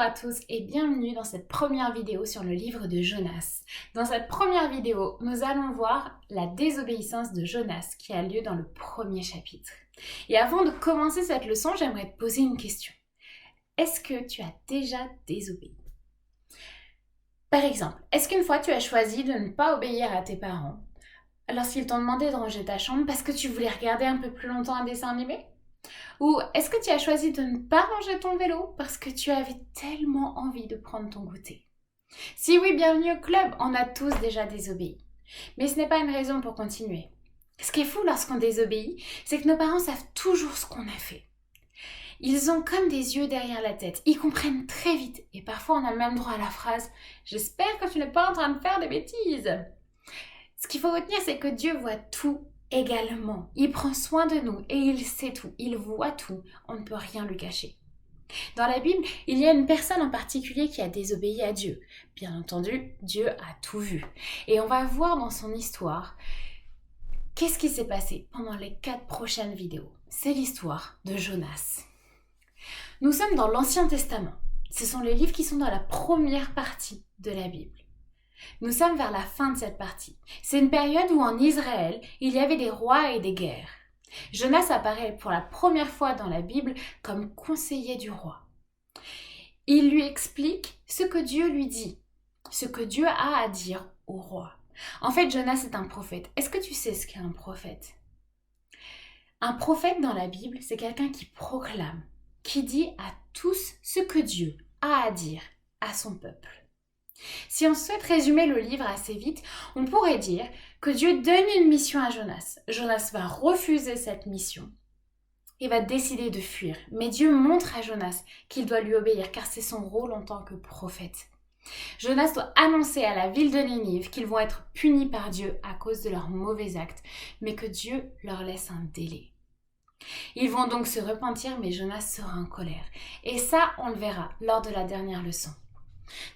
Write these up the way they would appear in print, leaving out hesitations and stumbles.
à tous et bienvenue dans cette première vidéo sur le livre de Jonas. Dans cette première vidéo, nous allons voir la désobéissance de Jonas qui a lieu dans le premier chapitre. Et avant de commencer cette leçon, j'aimerais te poser une question. Est-ce que tu as déjà désobéi? Par exemple, est-ce qu'une fois tu as choisi de ne pas obéir à tes parents lorsqu'ils t'ont demandé de ranger ta chambre parce que tu voulais regarder un peu plus longtemps un dessin animé? Ou est-ce que tu as choisi de ne pas ranger ton vélo parce que tu avais tellement envie de prendre ton goûter? Si oui, bienvenue au club, on a tous déjà désobéi. Mais ce n'est pas une raison pour continuer. Ce qui est fou lorsqu'on désobéit, c'est que nos parents savent toujours ce qu'on a fait. Ils ont comme des yeux derrière la tête, ils comprennent très vite et parfois on a même droit à la phrase « J'espère que tu n'es pas en train de faire des bêtises ». Ce qu'il faut retenir, c'est que Dieu voit tout également. Il prend soin de nous et il sait tout, il voit tout, on ne peut rien lui cacher. Dans la Bible, il y a une personne en particulier qui a désobéi à Dieu. Bien entendu, Dieu a tout vu. Et on va voir dans son histoire qu'est-ce qui s'est passé pendant les 4 prochaines vidéos. C'est l'histoire de Jonas. Nous sommes dans l'Ancien Testament. Ce sont les livres qui sont dans la première partie de la Bible. Nous sommes vers la fin de cette partie. C'est une période où en Israël, il y avait des rois et des guerres. Jonas apparaît pour la première fois dans la Bible comme conseiller du roi. Il lui explique ce que Dieu lui dit, ce que Dieu a à dire au roi. En fait, Jonas est un prophète. Est-ce que tu sais ce qu'est un prophète? Un prophète dans la Bible, c'est quelqu'un qui proclame, qui dit à tous ce que Dieu a à dire à son peuple. Si on souhaite résumer le livre assez vite, on pourrait dire que Dieu donne une mission à Jonas. Jonas va refuser cette mission et va décider de fuir. Mais Dieu montre à Jonas qu'il doit lui obéir car c'est son rôle en tant que prophète. Jonas doit annoncer à la ville de Ninive qu'ils vont être punis par Dieu à cause de leurs mauvais actes, mais que Dieu leur laisse un délai. Ils vont donc se repentir, mais Jonas sera en colère. Et ça, on le verra lors de la dernière leçon.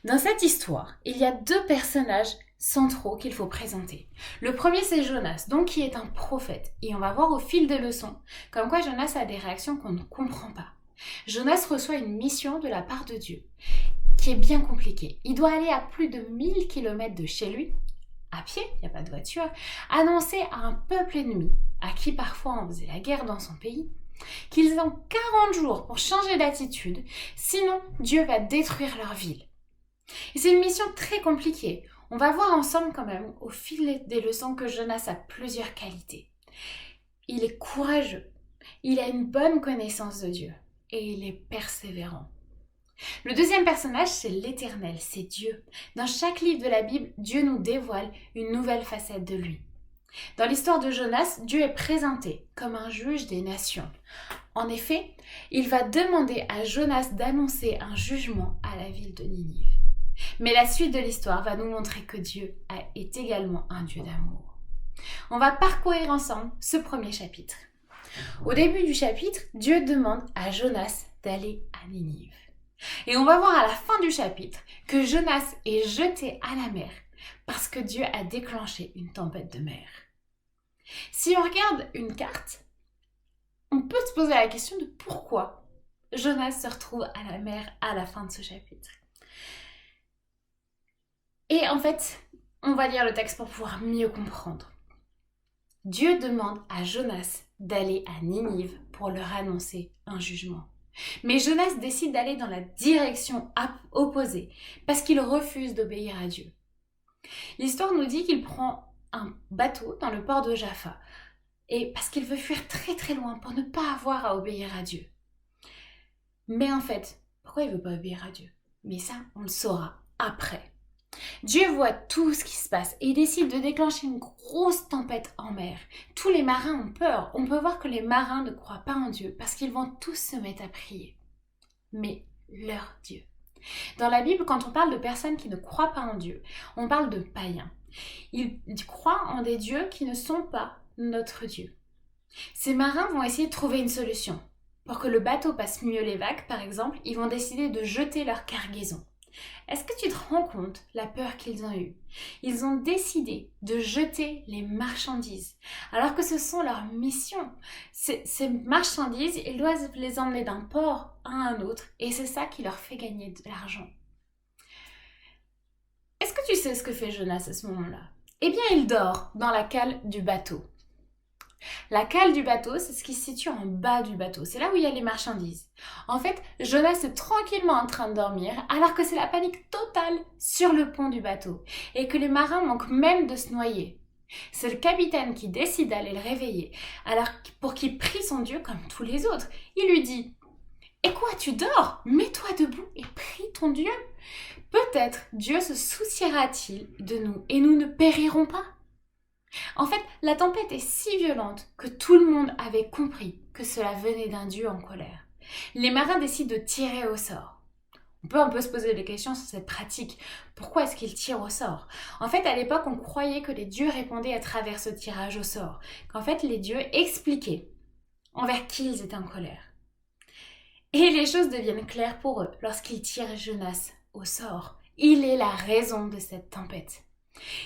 Dans cette histoire, il y a 2 personnages centraux qu'il faut présenter. Le premier, c'est Jonas, donc qui est un prophète. Et on va voir au fil des leçons comme quoi Jonas a des réactions qu'on ne comprend pas. Jonas reçoit une mission de la part de Dieu, qui est bien compliquée. Il doit aller à plus de 1000 km de chez lui, à pied, il n'y a pas de voiture, annoncer à un peuple ennemi, à qui parfois on faisait la guerre dans son pays, qu'ils ont 40 jours pour changer d'attitude, sinon Dieu va détruire leur ville. Et c'est une mission très compliquée. On va voir ensemble quand même au fil des leçons que Jonas a plusieurs qualités. Il est courageux, il a une bonne connaissance de Dieu et il est persévérant. Le deuxième personnage, c'est l'Éternel, c'est Dieu. Dans chaque livre de la Bible, Dieu nous dévoile une nouvelle facette de lui. Dans l'histoire de Jonas, Dieu est présenté comme un juge des nations. En effet, il va demander à Jonas d'annoncer un jugement à la ville de Ninive. Mais la suite de l'histoire va nous montrer que Dieu est également un Dieu d'amour. On va parcourir ensemble ce premier chapitre. Au début du chapitre, Dieu demande à Jonas d'aller à Ninive. Et on va voir à la fin du chapitre que Jonas est jeté à la mer parce que Dieu a déclenché une tempête de mer. Si on regarde une carte, on peut se poser la question de pourquoi Jonas se retrouve à la mer à la fin de ce chapitre. Et en fait, on va lire le texte pour pouvoir mieux comprendre. Dieu demande à Jonas d'aller à Ninive pour leur annoncer un jugement. Mais Jonas décide d'aller dans la direction opposée parce qu'il refuse d'obéir à Dieu. L'histoire nous dit qu'il prend un bateau dans le port de Jaffa et parce qu'il veut fuir très très loin pour ne pas avoir à obéir à Dieu. Mais en fait, pourquoi il ne veut pas obéir à Dieu? Mais ça, on le saura après. Dieu voit tout ce qui se passe et il décide de déclencher une grosse tempête en mer. Tous les marins ont peur. On peut voir que les marins ne croient pas en Dieu parce qu'ils vont tous se mettre à prier. Mais leur Dieu. Dans la Bible, quand on parle de personnes qui ne croient pas en Dieu, on parle de païens. Ils croient en des dieux qui ne sont pas notre Dieu. Ces marins vont essayer de trouver une solution. Pour que le bateau passe mieux les vagues, par exemple, ils vont décider de jeter leur cargaison. Est-ce que tu te rends compte la peur qu'ils ont eue? Ils ont décidé de jeter les marchandises, alors que ce sont leurs missions. Ces marchandises, ils doivent les emmener d'un port à un autre, et c'est ça qui leur fait gagner de l'argent. Est-ce que tu sais ce que fait Jonas à ce moment-là? Eh bien, il dort dans la cale du bateau. La cale du bateau, c'est ce qui se situe en bas du bateau. C'est là où il y a les marchandises. En fait, Jonas est tranquillement en train de dormir alors que c'est la panique totale sur le pont du bateau et que les marins manquent même de se noyer. C'est le capitaine qui décide d'aller le réveiller, alors pour qu'il prie son Dieu comme tous les autres. Il lui dit: « Et quoi, tu dors? Mets-toi debout et prie ton Dieu. Peut-être Dieu se souciera-t-il de nous et nous ne périrons pas. » En fait, la tempête est si violente que tout le monde avait compris que cela venait d'un Dieu en colère. Les marins décident de tirer au sort. On peut se poser des questions sur cette pratique. Pourquoi est-ce qu'ils tirent au sort? En fait, à l'époque, on croyait que les dieux répondaient à travers ce tirage au sort. Qu'en fait, les dieux expliquaient envers qui ils étaient en colère. Et les choses deviennent claires pour eux lorsqu'ils tirent Jonas au sort. Il est la raison de cette tempête.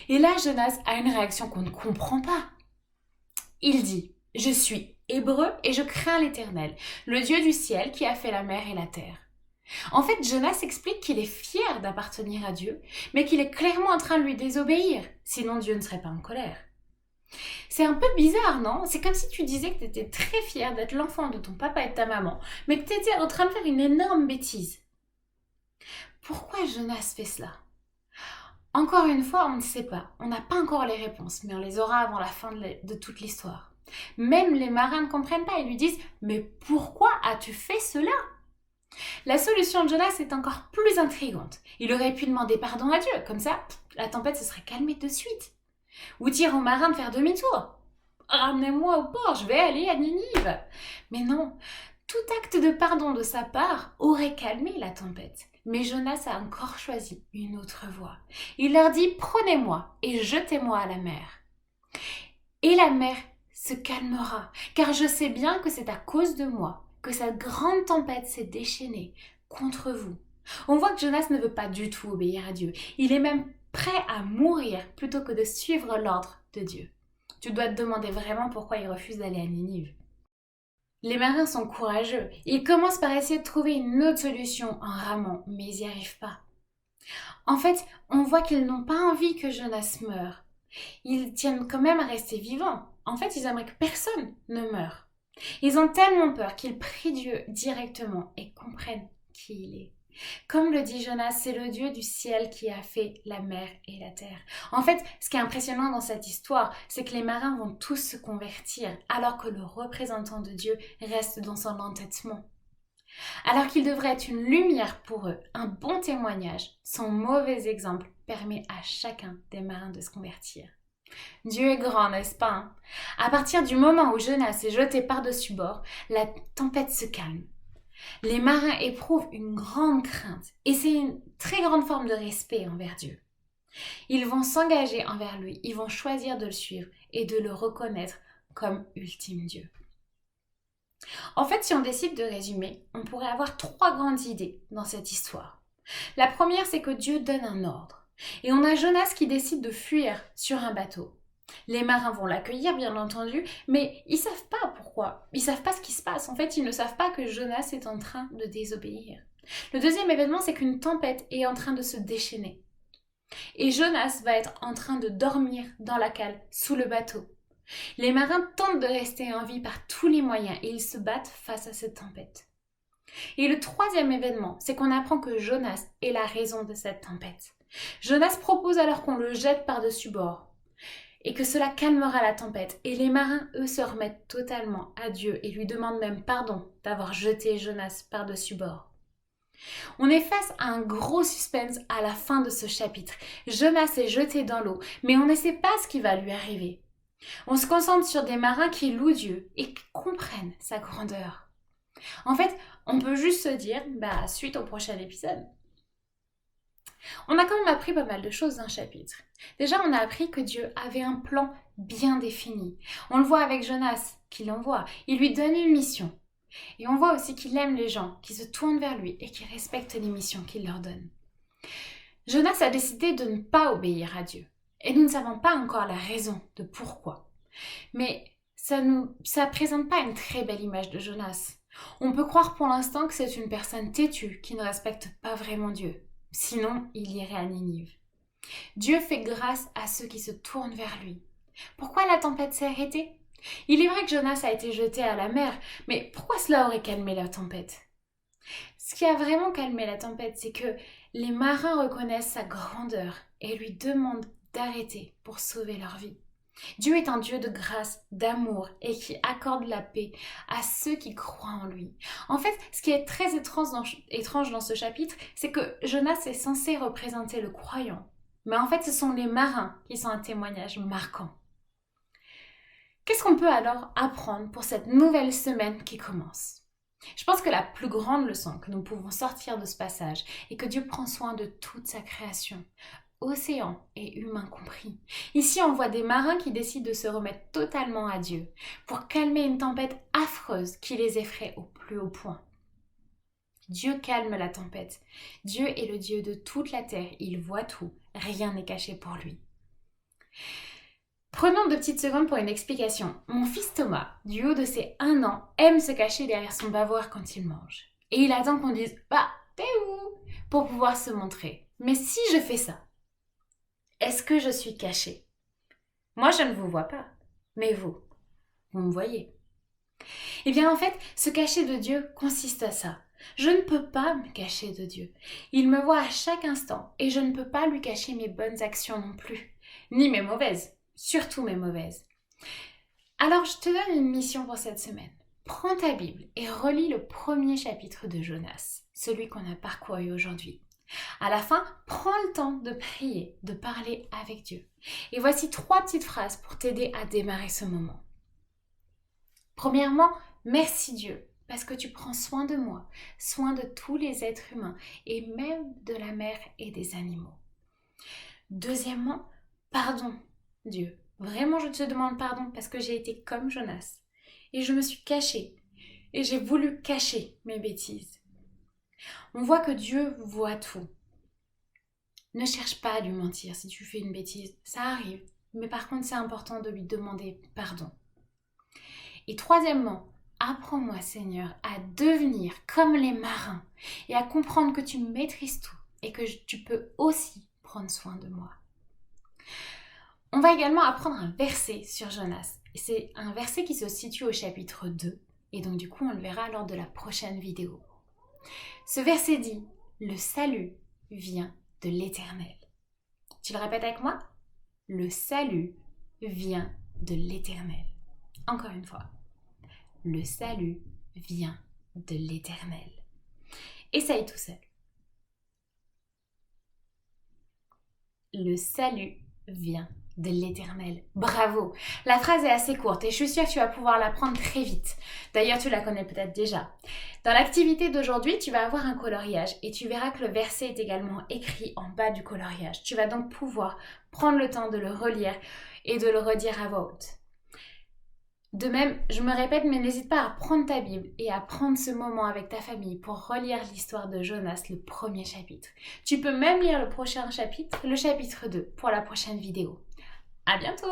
Et là, Jonas a une réaction qu'on ne comprend pas. Il dit: « Je suis hébreu et je crains l'Éternel, le Dieu du ciel qui a fait la mer et la terre. » En fait, Jonas explique qu'il est fier d'appartenir à Dieu, mais qu'il est clairement en train de lui désobéir, sinon Dieu ne serait pas en colère. C'est un peu bizarre, non? C'est comme si tu disais que tu étais très fier d'être l'enfant de ton papa et de ta maman, mais que tu étais en train de faire une énorme bêtise. Pourquoi Jonas fait cela? Encore une fois, on ne sait pas. On n'a pas encore les réponses, mais on les aura avant la fin de toute l'histoire. Même les marins ne comprennent pas. Ils lui disent: « Mais pourquoi as-tu fait cela ?» La solution de Jonas est encore plus intrigante. Il aurait pu demander pardon à Dieu. Comme ça, la tempête se serait calmée de suite. Ou dire aux marins de faire demi-tour. « Ramenez-moi au port, je vais aller à Ninive. » Mais non, tout acte de pardon de sa part aurait calmé la tempête. Mais Jonas a encore choisi une autre voie. Il leur dit: « Prenez-moi et jetez-moi à la mer. Et la mer se calmera, car je sais bien que c'est à cause de moi que cette grande tempête s'est déchaînée contre vous. » On voit que Jonas ne veut pas du tout obéir à Dieu. Il est même prêt à mourir plutôt que de suivre l'ordre de Dieu. Tu dois te demander vraiment pourquoi il refuse d'aller à Ninive. Les marins sont courageux. Ils commencent par essayer de trouver une autre solution en ramant, mais ils n'y arrivent pas. En fait, on voit qu'ils n'ont pas envie que Jonas meure. Ils tiennent quand même à rester vivants. En fait, ils aimeraient que personne ne meure. Ils ont tellement peur qu'ils prient Dieu directement et comprennent qui il est. Comme le dit Jonas, c'est le Dieu du ciel qui a fait la mer et la terre. En fait, ce qui est impressionnant dans cette histoire, c'est que les marins vont tous se convertir, alors que le représentant de Dieu reste dans son entêtement. Alors qu'il devrait être une lumière pour eux, un bon témoignage, son mauvais exemple permet à chacun des marins de se convertir. Dieu est grand, n'est-ce pas, hein? À partir du moment où Jonas est jeté par-dessus bord, la tempête se calme. Les marins éprouvent une grande crainte et c'est une très grande forme de respect envers Dieu. Ils vont s'engager envers lui, ils vont choisir de le suivre et de le reconnaître comme ultime Dieu. En fait, si on décide de résumer, on pourrait avoir 3 grandes idées dans cette histoire. La première, c'est que Dieu donne un ordre. Et on a Jonas qui décide de fuir sur un bateau. Les marins vont l'accueillir, bien entendu, mais ils ne savent pas pourquoi. Ils ne savent pas ce qui se passe. En fait, ils ne savent pas que Jonas est en train de désobéir. Le deuxième événement, c'est qu'une tempête est en train de se déchaîner. Et Jonas va être en train de dormir dans la cale, sous le bateau. Les marins tentent de rester en vie par tous les moyens et ils se battent face à cette tempête. Et le troisième événement, c'est qu'on apprend que Jonas est la raison de cette tempête. Jonas propose alors qu'on le jette par-dessus bord et que cela calmera la tempête. Et les marins, eux, se remettent totalement à Dieu et lui demandent même pardon d'avoir jeté Jonas par-dessus bord. On est face à un gros suspense à la fin de ce chapitre. Jonas est jeté dans l'eau, mais on ne sait pas ce qui va lui arriver. On se concentre sur des marins qui louent Dieu et qui comprennent sa grandeur. En fait, on peut juste se dire, suite au prochain épisode. On a quand même appris pas mal de choses dans le chapitre. Déjà, on a appris que Dieu avait un plan bien défini. On le voit avec Jonas, qui l'envoie. Il lui donne une mission. Et on voit aussi qu'il aime les gens qui se tournent vers lui et qui respectent les missions qu'il leur donne. Jonas a décidé de ne pas obéir à Dieu. Et nous ne savons pas encore la raison de pourquoi. Mais ça ne présente pas une très belle image de Jonas. On peut croire pour l'instant que c'est une personne têtue qui ne respecte pas vraiment Dieu. Sinon, il irait à Ninive. Dieu fait grâce à ceux qui se tournent vers lui. Pourquoi la tempête s'est arrêtée? Il est vrai que Jonas a été jeté à la mer, mais pourquoi cela aurait calmé la tempête? Ce qui a vraiment calmé la tempête, c'est que les marins reconnaissent sa grandeur et lui demandent d'arrêter pour sauver leur vie. Dieu est un Dieu de grâce, d'amour et qui accorde la paix à ceux qui croient en lui. En fait, ce qui est très étrange dans ce chapitre, c'est que Jonas est censé représenter le croyant. Mais en fait, ce sont les marins qui sont un témoignage marquant. Qu'est-ce qu'on peut alors apprendre pour cette nouvelle semaine qui commence? Je pense que la plus grande leçon que nous pouvons sortir de ce passage est que Dieu prend soin de toute sa création, océan et humains compris. Ici, on voit des marins qui décident de se remettre totalement à Dieu pour calmer une tempête affreuse qui les effraie au plus haut point. Dieu calme la tempête. Dieu est le Dieu de toute la terre. Il voit tout. Rien n'est caché pour lui. Prenons 2 petites secondes pour une explication. Mon fils Thomas, du haut de ses 1 an, aime se cacher derrière son bavoir quand il mange. Et il attend qu'on dise « Bah, t'es où ?» pour pouvoir se montrer. Mais si je fais ça, est-ce que je suis cachée? Moi, je ne vous vois pas. Mais vous me voyez. Eh bien, en fait, se cacher de Dieu consiste à ça. Je ne peux pas me cacher de Dieu. Il me voit à chaque instant et je ne peux pas lui cacher mes bonnes actions non plus. Ni mes mauvaises. Surtout mes mauvaises. Alors, je te donne une mission pour cette semaine. Prends ta Bible et relis le premier chapitre de Jonas, celui qu'on a parcouru aujourd'hui. À la fin, prends le temps de prier, de parler avec Dieu. Et voici 3 petites phrases pour t'aider à démarrer ce moment. Premièrement, merci Dieu, parce que tu prends soin de moi, soin de tous les êtres humains et même de la mer et des animaux. Deuxièmement, pardon Dieu. Vraiment, je te demande pardon parce que j'ai été comme Jonas. Et je me suis cachée. Et j'ai voulu cacher mes bêtises. On voit que Dieu voit tout. Ne cherche pas à lui mentir si tu fais une bêtise. Ça arrive. Mais par contre, c'est important de lui demander pardon. Et troisièmement, apprends-moi, Seigneur, à devenir comme les marins et à comprendre que tu maîtrises tout et que tu peux aussi prendre soin de moi. On va également apprendre un verset sur Jonas. C'est un verset qui se situe au chapitre 2. Et donc du coup, on le verra lors de la prochaine vidéo. Ce verset dit « Le salut vient de l'Éternel ». Tu le répètes avec moi? Le salut vient de l'Éternel. Encore une fois. Le salut vient de l'Éternel. Essaye tout seul. Le salut vient de l'Éternel. Bravo! La phrase est assez courte et je suis sûre que tu vas pouvoir l'apprendre très vite. D'ailleurs, tu la connais peut-être déjà. Dans l'activité d'aujourd'hui, tu vas avoir un coloriage et tu verras que le verset est également écrit en bas du coloriage. Tu vas donc pouvoir prendre le temps de le relire et de le redire à voix haute. De même, je me répète, mais n'hésite pas à prendre ta Bible et à prendre ce moment avec ta famille pour relire l'histoire de Jonas, le premier chapitre. Tu peux même lire le prochain chapitre, le chapitre 2, pour la prochaine vidéo. À bientôt!